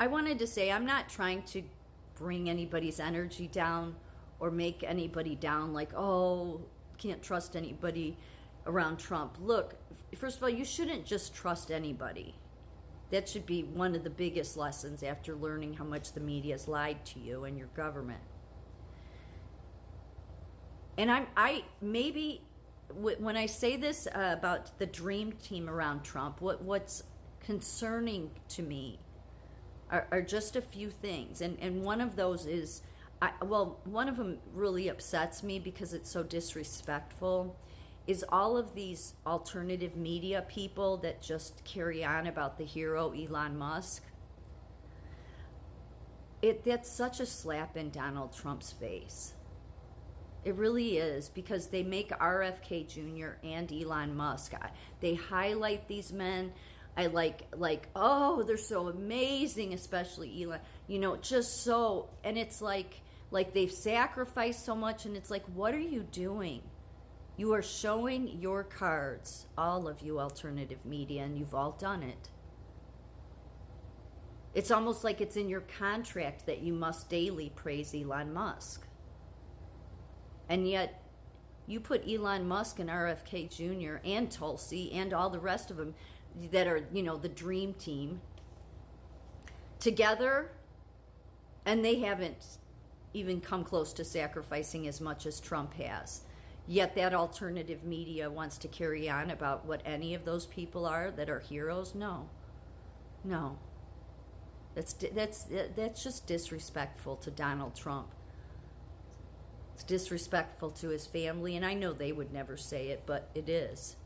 I wanted to say I'm not trying to bring anybody's energy down or make anybody down like, oh, can't trust anybody around Trump. Look, first of all, you shouldn't just trust anybody. That should be one of the biggest lessons after learning how much the media has lied to you and your government. And I maybe when I say this about the dream team around Trump, what's concerning to me are just a few things, and one of those is, one of them really upsets me because it's so disrespectful, is all of these alternative media people that just carry on about the hero Elon Musk. That's such a slap in Donald Trump's face. It really is, because they make RFK Jr. and Elon Musk. They highlight these men. I like, oh, they're so amazing, especially Elon. Just so, and it's like they've sacrificed so much, and it's like, what are you doing? You are showing your cards, all of you alternative media, and you've all done it. It's almost like it's in your contract that you must daily praise Elon Musk. And yet, you put Elon Musk and RFK Jr. and Tulsi and all the rest of them that are, the dream team together, and they haven't even come close to sacrificing as much as Trump has. Yet that alternative media wants to carry on about what any of those people are that are heroes. No. That's just disrespectful to Donald Trump. It's disrespectful to his family, and I know they would never say it, but it is.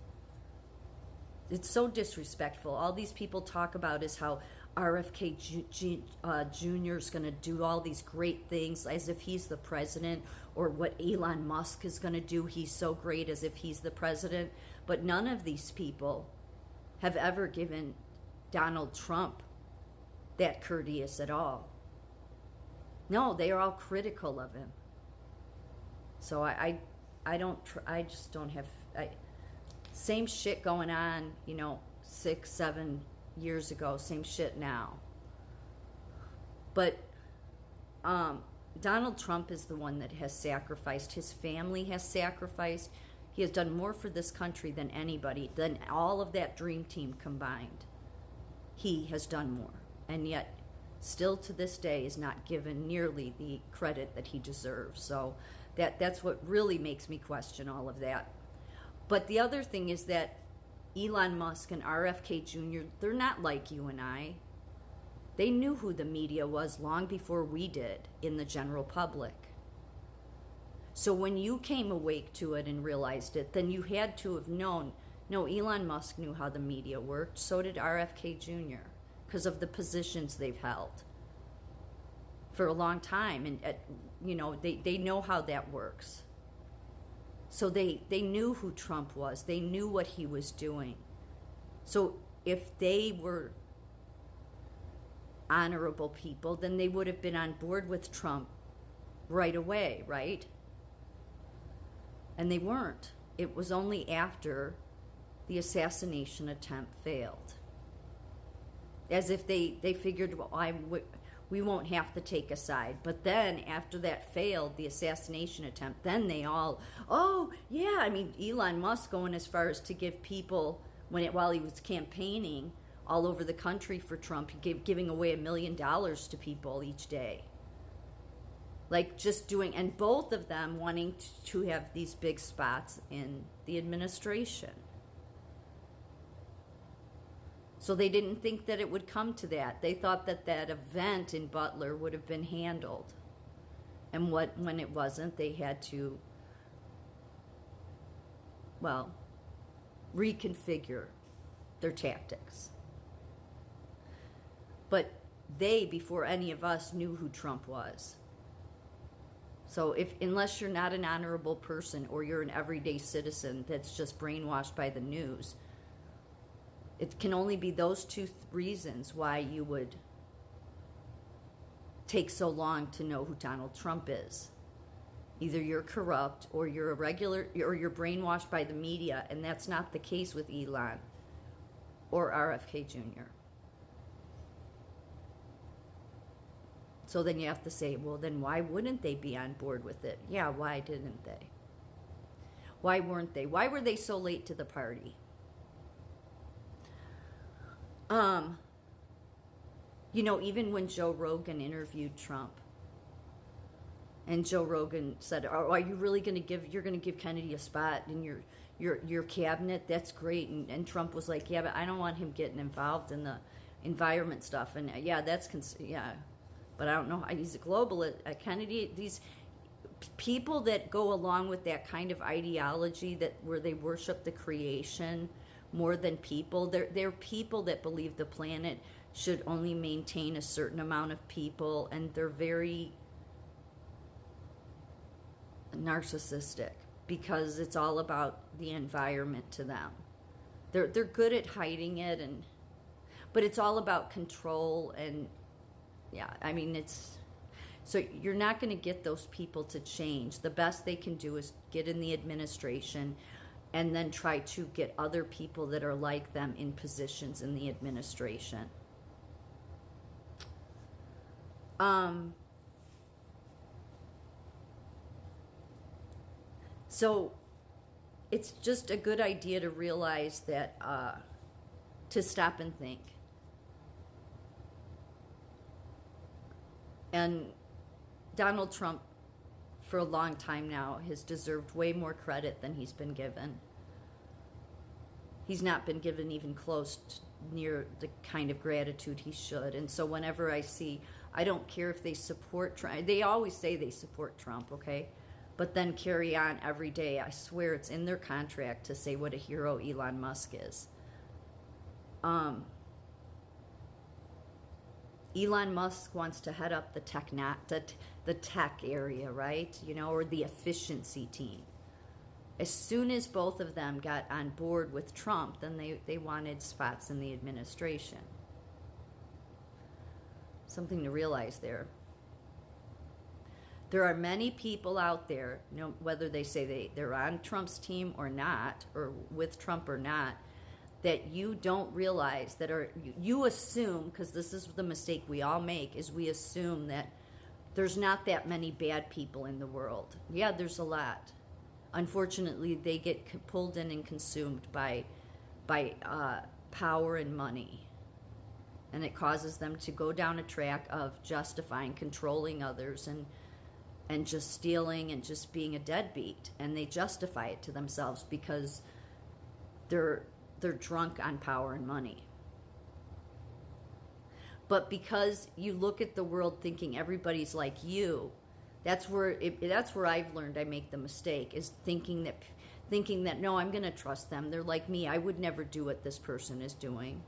It's so disrespectful. All these people talk about is how RFK Jr. is going to do all these great things as if he's the president, or what Elon Musk is going to do. He's so great as if he's the president. But none of these people have ever given Donald Trump that courteous at all. No, they are all critical of him. So I just don't have, same shit going on, 6-7 years ago, same shit now. But Donald Trump is the one that has sacrificed. His family has sacrificed. He has done more for this country than anybody, than all of that dream team combined. He has done more. And yet, still to this day, is not given nearly the credit that he deserves. So that's what really makes me question all of that. But the other thing is that Elon Musk and RFK Jr., they're not like you and I. They knew who the media was long before we did in the general public. So when you came awake to it and realized it, then you had to have known, no, Elon Musk knew how the media worked. So did RFK Jr. because of the positions they've held for a long time. And, they know how that works. So they knew who Trump was. They knew what he was doing. So if they were honorable people, then they would have been on board with Trump right away, right? And they weren't. It was only after the assassination attempt failed. As if they figured, we won't have to take a side. But then after that failed, the assassination attempt, then they all, Elon Musk going as far as to give people, while he was campaigning all over the country for Trump, giving away $1 million to people each day. Like just doing, and both of them wanting to have these big spots in the administration. So they didn't think that it would come to that. They thought that event in Butler would have been handled. And when it wasn't, they had to, reconfigure their tactics. But they, before any of us, knew who Trump was. So unless you're not an honorable person or you're an everyday citizen that's just brainwashed by the news, it can only be those two reasons why you would take so long to know who Donald Trump is. Either you're corrupt or you're or you're brainwashed by the media, and that's not the case with Elon or RFK Jr. So then you have to say, well, then why wouldn't they be on board with it? Yeah, why didn't they? Why weren't they? Why were they so late to the party? Even when Joe Rogan interviewed Trump, and Joe Rogan said, "Are you really going to give Kennedy a spot in your cabinet? That's great." And Trump was like, "Yeah, but I don't want him getting involved in the environment stuff." And yeah, but I don't know. He's a globalist. Kennedy, these people that go along with that kind of ideology where they worship the creation more than people. They're people that believe the planet should only maintain a certain amount of people, and they're very narcissistic because it's all about the environment to them. They're good at hiding it, but it's all about control. And yeah, I mean, so you're not going to get those people to change. The best they can do is get in the administration and then try to get other people that are like them in positions in the administration. So it's just a good idea to realize that, to stop and think. And Donald Trump, for a long time now, has deserved way more credit than he's been given. He's not been given even close near the kind of gratitude he should. And so whenever I don't care if they support Trump. They always say they support Trump, okay? But then carry on every day. I swear it's in their contract to say what a hero Elon Musk is. Elon Musk wants to head up the tech area, right? Or the efficiency team. As soon as both of them got on board with Trump, then they wanted spots in the administration. Something to realize there. There are many people out there, whether they say they're on Trump's team or not, or with Trump or not, that you don't realize you assume, because this is the mistake we all make, is we assume that there's not that many bad people in the world. Yeah, there's a lot. Unfortunately, they get pulled in and consumed by power and money. And it causes them to go down a track of justifying, controlling others, and just stealing and just being a deadbeat. And they justify it to themselves because they're drunk on power and money. But because you look at the world thinking everybody's like you, that's where I've learned I make the mistake, is thinking that no, I'm going to trust them. They're like me. I would never do what this person is doing.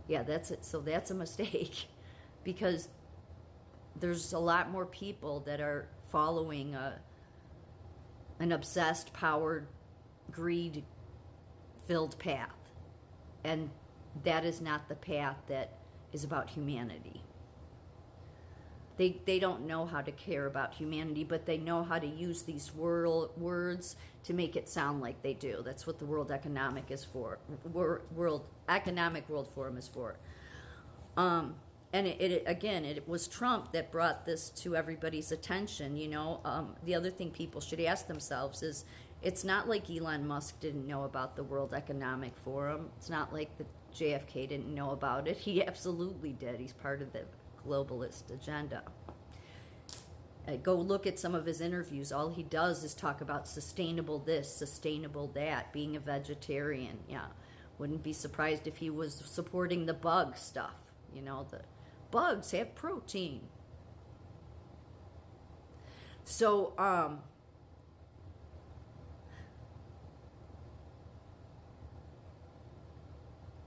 Yeah, that's it. So that's a mistake, because there's a lot more people that are following an obsessed, powered, greed-filled path. And that is not the path that is about humanity. They don't know how to care about humanity, but they know how to use these words to make it sound like they do. That's what the World Economic Forum is for. And it was Trump that brought this to everybody's attention. The other thing people should ask themselves is, it's not like Elon Musk didn't know about the World Economic Forum. It's not like the JFK didn't know about it. He absolutely did. He's part of the globalist agenda. Go look at some of his interviews. All he does is talk about sustainable this, sustainable that, being a vegetarian. Yeah, wouldn't be surprised if he was supporting the bug stuff. The bugs have protein. So,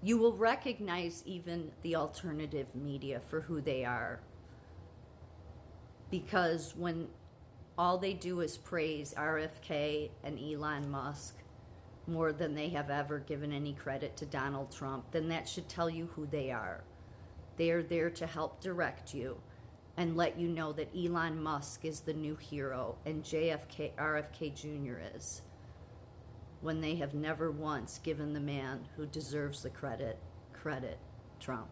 you will recognize even the alternative media for who they are. Because when all they do is praise RFK and Elon Musk more than they have ever given any credit to Donald Trump, then that should tell you who they are. They are there to help direct you and let you know that Elon Musk is the new hero and RFK Jr. is, when they have never once given the man who deserves the credit, Trump.